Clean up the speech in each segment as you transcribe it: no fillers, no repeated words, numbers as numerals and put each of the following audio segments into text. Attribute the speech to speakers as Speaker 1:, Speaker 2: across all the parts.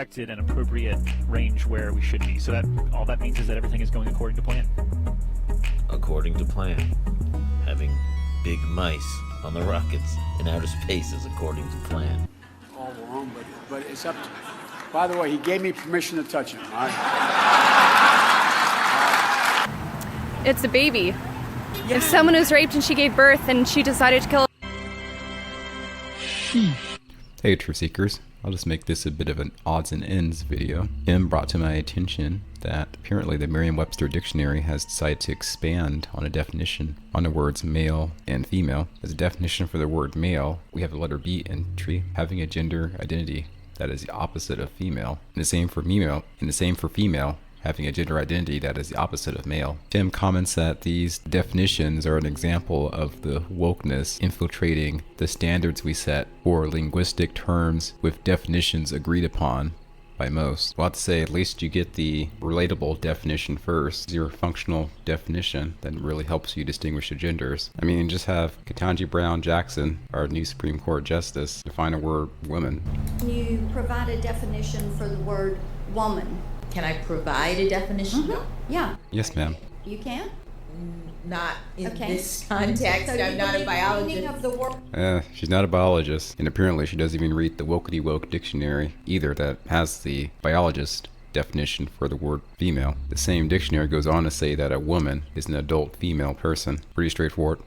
Speaker 1: An appropriate range where we should be. So that all that means is that everything is going according to plan.
Speaker 2: According to plan. Having big mice on the rockets in outer space is according to plan.
Speaker 3: All wrong, but it's up to... By the way, he gave me permission to touch him, all right?
Speaker 4: It's a baby. If someone was raped and she gave birth and she decided to kill...
Speaker 5: Hey Truth Seekers, I'll just make this a bit of an odds and ends video. Tim brought to my attention that apparently the Merriam-Webster dictionary has decided to expand on a definition on the words male and female. As a definition for the word male, we have the letter B entry, having a gender identity that is the opposite of female. And the same for female, having a gender identity that is the opposite of male. Tim comments that these definitions are an example of the wokeness infiltrating the standards we set for linguistic terms with definitions agreed upon by most. Well, I'll have to say, at least you get the relatable definition first. Your functional definition that really helps you distinguish the genders. I mean, just have Ketanji Brown Jackson, our new Supreme Court Justice, define a word woman.
Speaker 6: You provide a definition for the word woman.
Speaker 7: Can I provide a definition?
Speaker 6: Mm-hmm. Yeah.
Speaker 5: Yes, ma'am.
Speaker 6: You can?
Speaker 7: Not in this context.
Speaker 6: So
Speaker 7: I'm not a biologist.
Speaker 6: Of the word.
Speaker 5: She's not a biologist, and apparently she doesn't even read the Wokety Woke dictionary either that has the biologist definition for the word female. The same dictionary goes on to say that a woman is an adult female person. Pretty straightforward.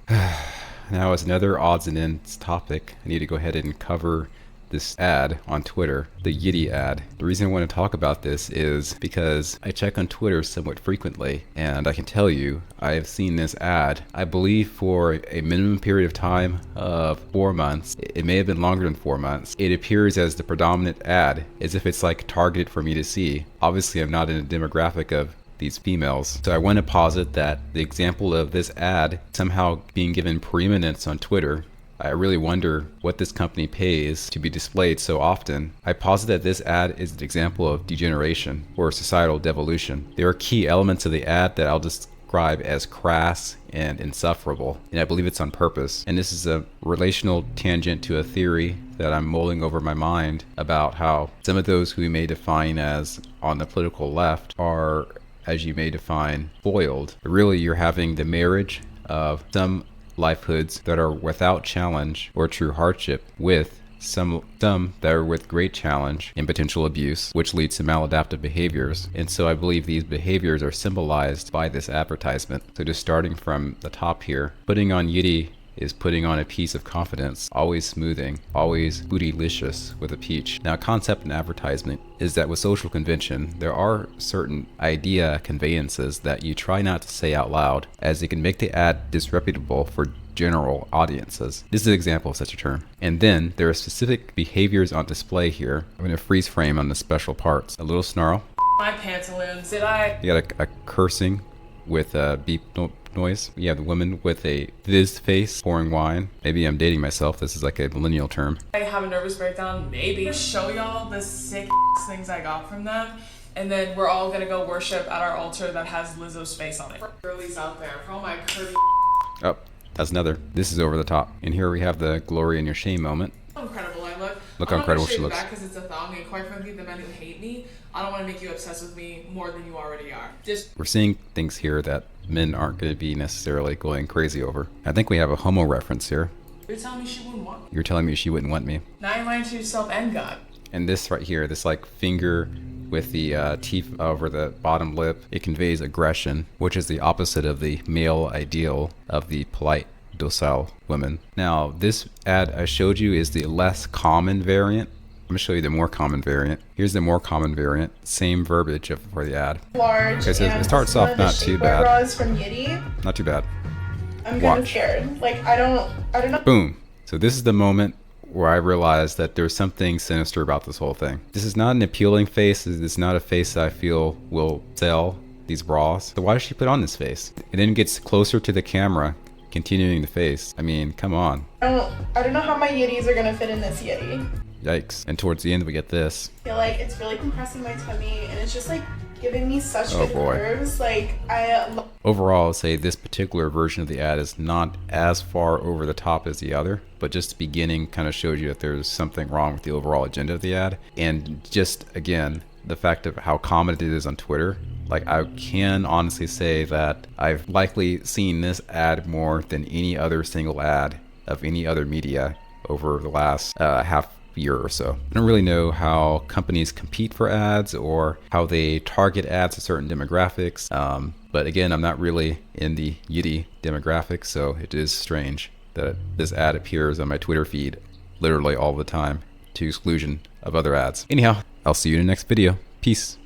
Speaker 5: Now, as another odds and ends topic, I need to go ahead and cover this ad on Twitter, the Yitty ad. The reason I want to talk about this is because I check on Twitter somewhat frequently, and I can tell you I have seen this ad, I believe, for a minimum period of time of 4 months. It may have been longer than 4 months. It appears as the predominant ad, as if it's like targeted for me to see. Obviously, I'm not in a demographic of these females. So I want to posit that the example of this ad somehow being given preeminence on Twitter, I really wonder what this company pays to be displayed so often. I posit that this ad is an example of degeneration or societal devolution. There are key elements of the ad that I'll describe as crass and insufferable, and I believe it's on purpose. And this is a relational tangent to a theory that I'm mulling over my mind about how some of those who we may define as on the political left are, as you may define, foiled. Really, you're having the marriage of some livelihoods that are without challenge or true hardship with some that are with great challenge and potential abuse, which leads to maladaptive behaviors. And so I believe these behaviors are symbolized by this advertisement. So just starting from the top here, putting on Yitty is putting on a piece of confidence, always smoothing, always bootylicious with a peach. Now, concept in advertisement is that with social convention, there are certain idea conveyances that you try not to say out loud, as it can make the ad disreputable for general audiences. This is an example of such a term. And then there are specific behaviors on display here. I'm going to freeze frame on the special parts. A little snarl.
Speaker 8: My pantaloons, did I?
Speaker 5: You got a cursing with a beep noise. You have the woman with a fizz face pouring wine. Maybe I'm dating myself. This is like a millennial term.
Speaker 8: I have a nervous breakdown. Maybe show y'all the sick things I got from them. And then we're all gonna go worship at our altar that has Lizzo's face on it. For girlies out there, for all my curvy.
Speaker 5: Oh, that's another. This is over the top. And here we have the glory in your shame moment.
Speaker 8: How incredible I look.
Speaker 5: Look how incredible she looks.
Speaker 8: Because it's a thong, and quite frankly, the men who hate me, I don't want to make you obsessed with me more than you already are. We're
Speaker 5: seeing things here that men aren't going to be necessarily going crazy over. I think we have a homo reference here.
Speaker 8: You're telling me she wouldn't want me.
Speaker 5: You're telling me she wouldn't want me.
Speaker 8: Now you're lying to yourself and God.
Speaker 5: And this right here, this like finger with the teeth over the bottom lip, it conveys aggression, which is the opposite of the male ideal of the polite, docile women. Now, this ad I showed you is the less common variant. I'm going to show you the more common variant. Here's the more common variant. Same verbiage for the ad.
Speaker 9: Large.
Speaker 5: Okay, so it starts off not too bad.
Speaker 9: Bras from Yitty.
Speaker 5: Not too bad.
Speaker 9: I'm kind of scared. Like, I don't know.
Speaker 5: Boom. So this is the moment where I realized that there's something sinister about this whole thing. This is not an appealing face. This is not a face that I feel will sell these bras. So why does she put on this face? It then gets closer to the camera, continuing the face. I mean, come on.
Speaker 9: I don't know how my Yitties are gonna fit in this Yitty.
Speaker 5: Yikes. And towards the end we get this.
Speaker 9: I feel like it's really compressing my tummy, and it's just like giving me such
Speaker 5: Oh,
Speaker 9: good
Speaker 5: boy.
Speaker 9: nerves. Like, I
Speaker 5: Overall, I'll say this particular version of the ad is not as far over the top as the other, but just the beginning kind of shows you that there's something wrong with the overall agenda of the ad. And just, again, the fact of how common it is on Twitter, like, I can honestly say that I've likely seen this ad more than any other single ad of any other media over the last half year or so. I don't really know how companies compete for ads or how they target ads to certain demographics. But again, I'm not really in the Yitty demographic, so it is strange that this ad appears on my Twitter feed literally all the time to exclusion of other ads. Anyhow, I'll see you in the next video. Peace.